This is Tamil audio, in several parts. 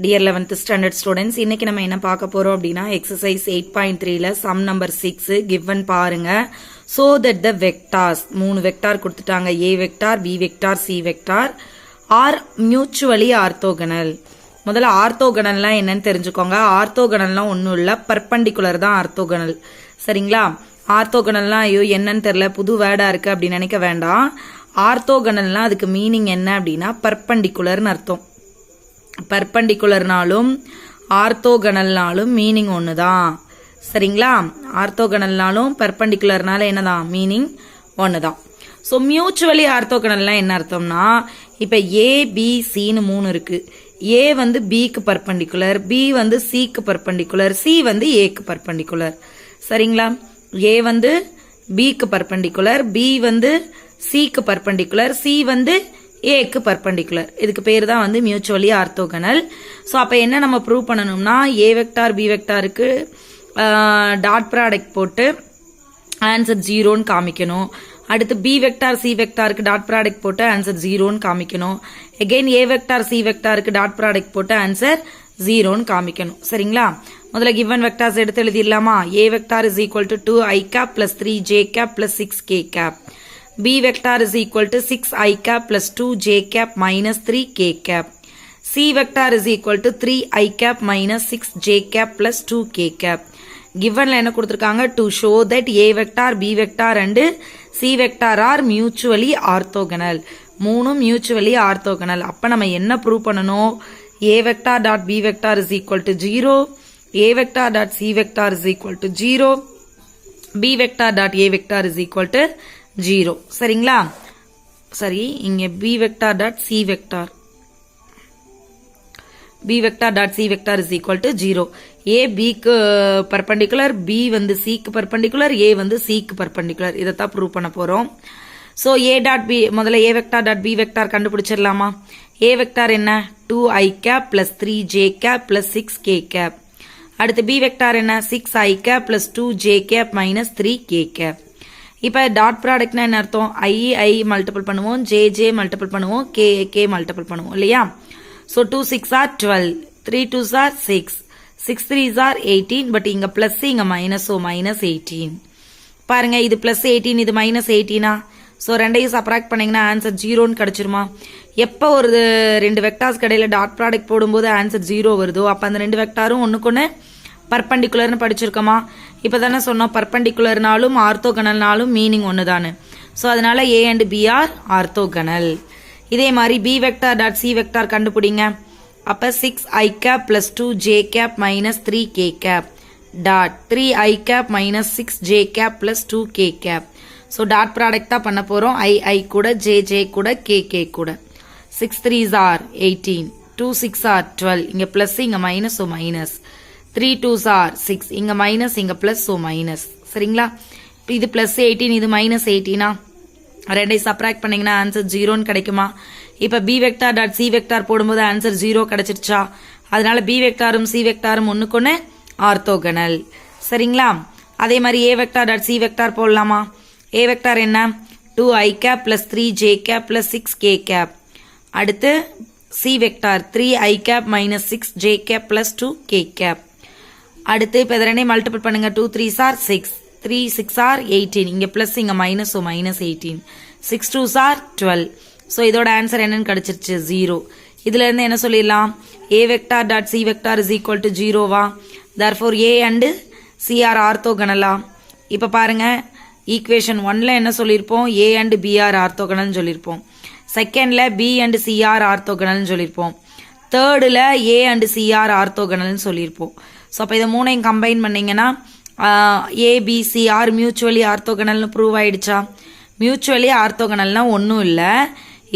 Dear 11th standard students, இன்னைக்கு நம்ம என்ன பார்க்க போறோம் அப்படினா exercise 8.3ல sum number 6 given பாருங்க. So that the vectors, மூணு வெக்டார் கொடுத்துட்டாங்க, A vector, B vector, C vector are mutually orthogonal. முதல்ல ஆர்த்தோகனல்னா என்னன்னு தெரிஞ்சுக்கோங்க. ஆர்த்தோகனல்னா ஒன்றும் இல்லை, பர்பண்டிகுலர் தான் ஆர்த்தோகனல். சரிங்களா? ஆர்த்தோகனல்னா ஐயோ என்னன்னு தெரியல, புது வேர்டா இருக்கு அப்படின்னு நினைக்க வேண்டாம். ஆர்த்தோகனல்னா அதுக்கு மீனிங் என்ன அப்படின்னா பர்பண்டிகுலர்னு அர்த்தம். பர்பண்டிகுலர்னாலும் ஆர்த்தோகனல்னாலும் மீனிங் ஒன்று தான். சரிங்களா? ஆர்த்தோகனல்னாலும் பர்பண்டிகுலர்னால என்னதான் மீனிங் ஒன்று தான். ஸோ மியூச்சுவலி ஆர்த்தோகனல்னா என்ன அர்த்தம்னா, இப்போ ஏபிசின்னு மூணு இருக்கு. ஏ வந்து பிக்கு பர்பண்டிகுலர், பி வந்து சிக்கு பர்பண்டிகுலர், சி வந்து ஏக்கு பர்பண்டிகுலர். சரிங்களா? ஏ வந்து பிக்கு பர்பண்டிகுலர், பி வந்து சிக்கு பர்பண்டிகுலர், சி வந்து ஏக்கு பர்பண்டிகுலர். இதுக்கு பேர் தான் வந்து மியூச்சுவலி ஆர்த்தோகனல். ஸோ அப்போ என்ன நம்ம ப்ரூவ் பண்ணணும்னா, ஏ வெக்டார் பி வெக்டாருக்கு டாட் ப்ராடக்ட் போட்டு ஆன்சர் 0ன்னு காமிக்கணும். அடுத்து பி வெக்டார் சி வெக்டாருக்கு டாட் ப்ராடக்ட் போட்டு ஆன்சர் 0ன்னு காமிக்கணும். அகைன் ஏ வெக்டார் சி வெக்டாருக்கு டாட் ப்ராடக்ட் போட்டு ஆன்சர் 0ன்னு காமிக்கணும். சரிங்களா? முதல்ல கிவன் வெக்டார்ஸ் எடுத்து எழுதிடலாமா? A vector is equal to 2i cap plus 3j cap plus 6k cap. B vector is equal to 6i cap plus 2j cap minus 3k cap. C vector is equal to 3i cap minus 6j cap plus 2k cap. Givenல என்ன கொடுத்திருக்காங்க? To show that A vector, B vector and C vector are mutually orthogonal. மூணும் mutually orthogonal. அப்ப நம்ம என்ன ப்ரூவ் பண்ணணும்? A vector dot B vector is equal to 0. A vector dot C vector is equal to 0. B vector dot A vector is equal to 0. சரிங்களா? சரி, இங்க B vector dot C vector, B vector dot C vector is equal to 0. A B க்கு perpendicular, B வந்து C க்கு perpendicular, A வந்து C க்கு perpendicular. இதைத்தான் ப்ரூவ் பண்ண போறோம். So A dot B, முதல்ல A vector dot B vector கண்டுபிடிச்சிடலாமா? A vector என்ன? 2i cap plus 3j cap plus 6k cap. அடுத்து B vector என்ன? 6i cap plus 2j cap minus 3k cap. இப்போ டாட் ப்ராடக்ட்னா என்ன அர்த்தம்? ஐ மல்டிபிள் பண்ணுவோம், ஜே மல்டிபிள் பண்ணுவோம், கே மல்டிபிள் பண்ணுவோம் இல்லையா? So 2 6 are 12, 3 2s are 6, 6 3s are 18. But இங்க பிளஸ் இங்க மைனஸ், ஸோ மைனஸ் 18. பாருங்க, இது பிளஸ் 18, இது மைனஸ் 18. ஸோ ரெண்டையும் சப்ராக்ட் பண்ணீங்கன்னா ஆன்சர் 0ன்னு கிடைச்சிருமா? எப்போ ஒரு ரெண்டு வெக்டார்ஸ் கடையில் டாட் ப்ராடக்ட் போடும்போது ஆன்சர் 0 வருதோ அப்போ அந்த ரெண்டு வெக்டாரும் ஒன்றுக்கு பர்பண்டிகுலர்னு படிச்சிருக்கோமா? இப்போ தானே சொன்னோம் பர்பண்டிகுலர்னாலும் ஆர்த்தோகனல்னாலும் மீனிங் ஒன்று தானே. ஸோ அதனால A and B are orthogonal. இதே மாதிரி B vector dot C vector கண்டுபிடிங்க. அப்போ 6i cap plus 2j cap minus 3k cap dot 3i cap minus 6j cap plus 2k cap. So dot product தான் பண்ண போகிறோம். ஐ கூட ஜே கூட கே கூட. 6 3s ஆர் 18, 2 6 ஆர் 12, இங்கே ப்ளஸ் இங்கே minus, so minus. 3 2s are 6, இங்க மைனஸ் இங்க பிளஸ், ஸோ மைனஸ். சரிங்களா? இது பிளஸ் 18, இது மைனஸ் 18. ரெண்டை சப்ராக்ட் பண்ணீங்கன்னா ஆன்சர் 0ன்னு கிடைக்குமா? இப்போ B vector dot C vector போடும்போது ஆன்சர் 0 கிடைச்சிருச்சா? அதனால பி வெக்டாரும் சி வெக்டாரும் ஒன்றுக்கு ஆர்த்தோகனல். சரிங்களா? அதே மாதிரி ஏ வெக்டார் டாட் சி வெக்டார் போடலாமா? ஏ வெக்டார் என்ன? 2i cap plus 3j cap plus 6k cap. அடுத்து C vector 3i cap minus 6j cap plus 2k cap. அடுத்து இப்போ இதை ரெண்டையும் மல்டிபிள் பண்ணுங்க. 2 3s ஆர் 6, 3 6 ஆர் 18, இங்கே பிளஸ் இங்கே minus, so minus 18. 6 2s are 12. So இதோட ஆன்சர் என்னன்னு கிடைச்சிருச்சு? 0. இதுல இருந்து என்ன சொல்லிடலாம்? A vector dot C vector is equal to 0வா? Therefore A and C are ஆர்த்தோகனலா? இப்போ பாருங்க, ஈக்குவேஷன் 1ல என்ன சொல்லியிருப்போம்? ஏ அண்ட் பி ஆர் ஆர்த்தோகனல்னு சொல்லியிருப்போம். செகண்ட்ல பி அண்ட் சி ஆர் ஆர்த்தோகனல்னு சொல்லியிருப்போம். தேர்டில் ஏ அண்ட் சி ஆர் ஆர்த்தோகனல்னு சொல்லியிருப்போம். ஸோ அப்போ இதை மூணையும் கம்பைன் பண்ணீங்கன்னா ஏபிசி ஆர் மியூச்சுவலி ஆர்த்தோகனல்னு ப்ரூவ் ஆயிடுச்சா? மியூச்சுவலி ஆர்த்தோகனல்னா ஒன்றும் இல்லை,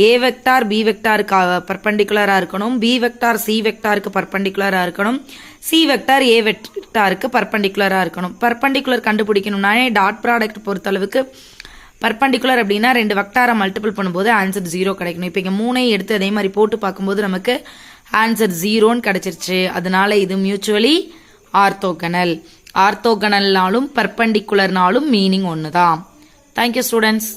ஏ வெக்டார் பி வெக்டாருக்கு பர்பண்டிகுலராக இருக்கணும், பி வெக்டார் சி வெக்டாருக்கு பர்பண்டிகுலராக இருக்கணும், சி வெக்டார் ஏ வெக்டாருக்கு பர்பண்டிகுலராக இருக்கணும். பர்பண்டிகுலர் கண்டுபிடிக்கணும்னாலே டாட் ப்ராடக்ட் பொறுத்தளவுக்கு பர்பண்டிகுலர் அப்படின்னா ரெண்டு வெக்டாரை மல்டிபிள் பண்ணும்போது ஆன்சர் 0 கிடைக்கணும். இப்போ இங்கே மூணையும் எடுத்து அதே மாதிரி போட்டு பார்க்கும்போது நமக்கு ஆன்சர் 0ன்னு கிடைச்சிருச்சு. அதனால இது மியூச்சுவலி ஆர்த்தோகனல். ஆர்த்தோகனல்னாலும் பர்பண்டிகுலர்னாலும் மீனிங் ஒன்று தான். Thank you students.